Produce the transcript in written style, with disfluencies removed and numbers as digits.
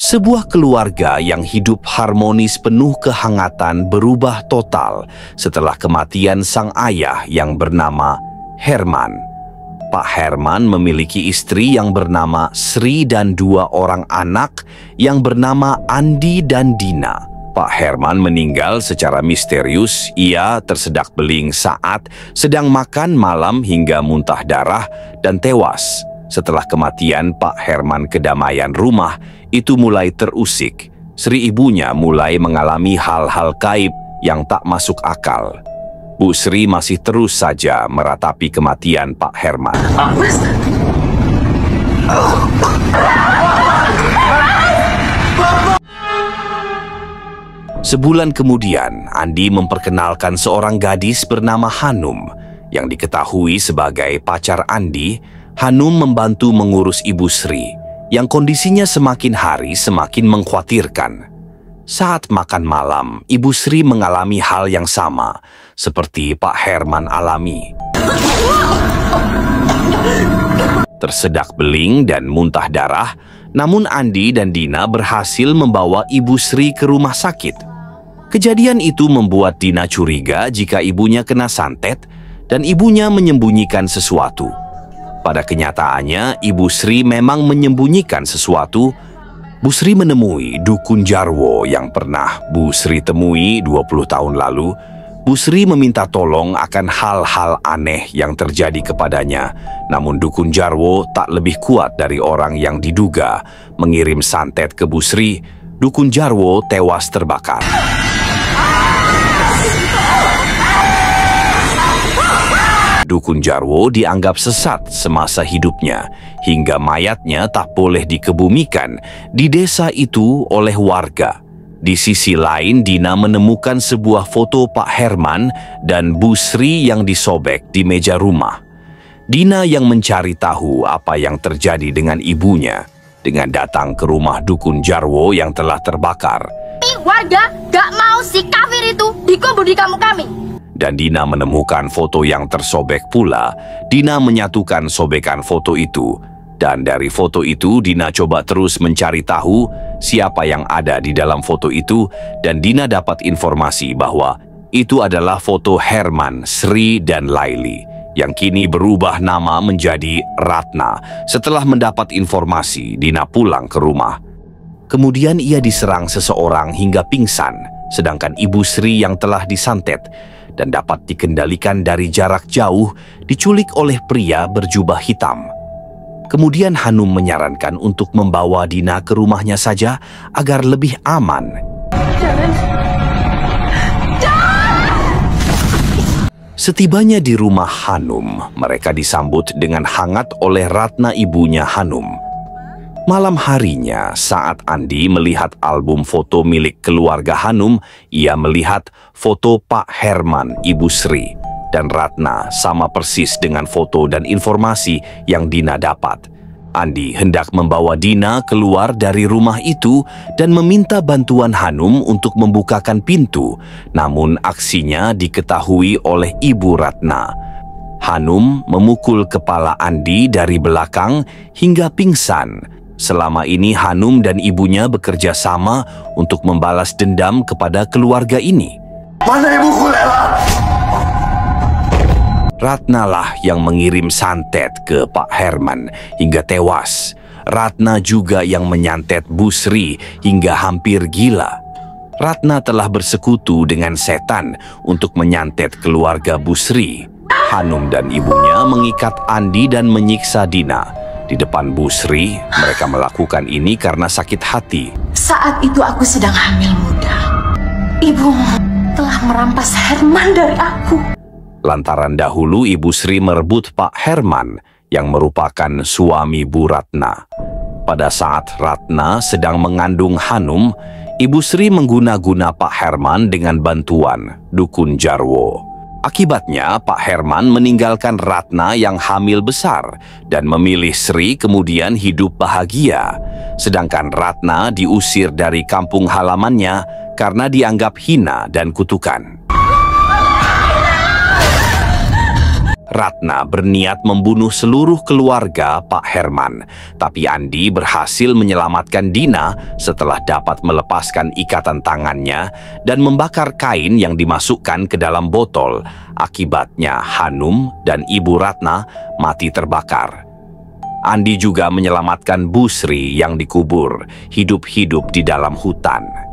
Sebuah keluarga yang hidup harmonis penuh kehangatan berubah total setelah kematian sang ayah yang bernama Herman. Pak Herman memiliki istri yang bernama Sri dan 2 orang anak yang bernama Andi dan Dina. Pak Herman meninggal secara misterius. Ia tersedak beling saat sedang makan malam hingga muntah darah dan tewas. Setelah kematian Pak Herman, kedamaian rumah itu mulai terusik. Sri ibunya mulai mengalami hal-hal gaib yang tak masuk akal. Bu Sri masih terus saja meratapi kematian Pak Herman. Sebulan kemudian, Andi memperkenalkan seorang gadis bernama Hanum. Yang diketahui sebagai pacar Andi, Hanum membantu mengurus Ibu Sri, yang kondisinya semakin hari semakin mengkhawatirkan. Saat makan malam, Ibu Sri mengalami hal yang sama, seperti Pak Herman alami. Tersedak beling dan muntah darah, namun Andi dan Dina berhasil membawa Ibu Sri ke rumah sakit. Kejadian itu membuat Dina curiga jika ibunya kena santet dan ibunya menyembunyikan sesuatu. Pada kenyataannya, Ibu Sri memang menyembunyikan sesuatu. Bu Sri menemui dukun Jarwo yang pernah Bu Sri temui 20 tahun lalu. Bu Sri meminta tolong akan hal-hal aneh yang terjadi kepadanya. Namun dukun Jarwo tak lebih kuat dari orang yang diduga mengirim santet ke Bu Sri. Dukun Jarwo tewas terbakar. Dukun Jarwo dianggap sesat semasa hidupnya, hingga mayatnya tak boleh dikebumikan di desa itu oleh warga. Di sisi lain, Dina menemukan sebuah foto Pak Herman dan Bu Sri yang disobek di meja rumah. Dina yang mencari tahu apa yang terjadi dengan ibunya, dengan datang ke rumah dukun Jarwo yang telah terbakar. Warga gak mau si kafir itu dikubur di kampung kami. Dan Dina menemukan foto yang tersobek pula. Dina menyatukan sobekan foto itu. Dan dari foto itu, Dina coba terus mencari tahu siapa yang ada di dalam foto itu. Dan Dina dapat informasi bahwa itu adalah foto Herman, Sri, dan Laili, yang kini berubah nama menjadi Ratna. Setelah mendapat informasi, Dina pulang ke rumah. Kemudian ia diserang seseorang hingga pingsan, sedangkan Ibu Sri yang telah disantet dan dapat dikendalikan dari jarak jauh diculik oleh pria berjubah hitam. Kemudian Hanum menyarankan untuk membawa Dina ke rumahnya saja agar lebih aman. Setibanya di rumah Hanum, mereka disambut dengan hangat oleh Ratna, ibunya Hanum. Malam harinya, saat Andi melihat album foto milik keluarga Hanum, ia melihat foto Pak Herman, Ibu Sri, dan Ratna sama persis dengan foto dan informasi yang Dina dapat. Andi hendak membawa Dina keluar dari rumah itu dan meminta bantuan Hanum untuk membukakan pintu, namun aksinya diketahui oleh Ibu Ratna. Hanum memukul kepala Andi dari belakang hingga pingsan. Selama ini Hanum dan ibunya bekerja sama untuk membalas dendam kepada keluarga ini. Mana ibuku, Lela? Ratna lah yang mengirim santet ke Pak Herman hingga tewas. Ratna juga yang menyantet Bu Sri hingga hampir gila. Ratna telah bersekutu dengan setan untuk menyantet keluarga Bu Sri. Hanum dan ibunya mengikat Andi dan menyiksa Dina. Di depan Bu Sri, mereka melakukan ini karena sakit hati. Saat itu aku sedang hamil muda. Ibu telah merampas Herman dari aku. Lantaran dahulu Ibu Sri merebut Pak Herman yang merupakan suami Bu Ratna. Pada saat Ratna sedang mengandung Hanum, Ibu Sri mengguna-guna Pak Herman dengan bantuan dukun Jarwo. Akibatnya, Pak Herman meninggalkan Ratna yang hamil besar dan memilih Sri kemudian hidup bahagia. Sedangkan Ratna diusir dari kampung halamannya karena dianggap hina dan kutukan. Ratna berniat membunuh seluruh keluarga Pak Herman, tapi Andi berhasil menyelamatkan Dina setelah dapat melepaskan ikatan tangannya dan membakar kain yang dimasukkan ke dalam botol. Akibatnya Hanum dan Ibu Ratna mati terbakar. Andi juga menyelamatkan Bu Sri yang dikubur hidup-hidup di dalam hutan.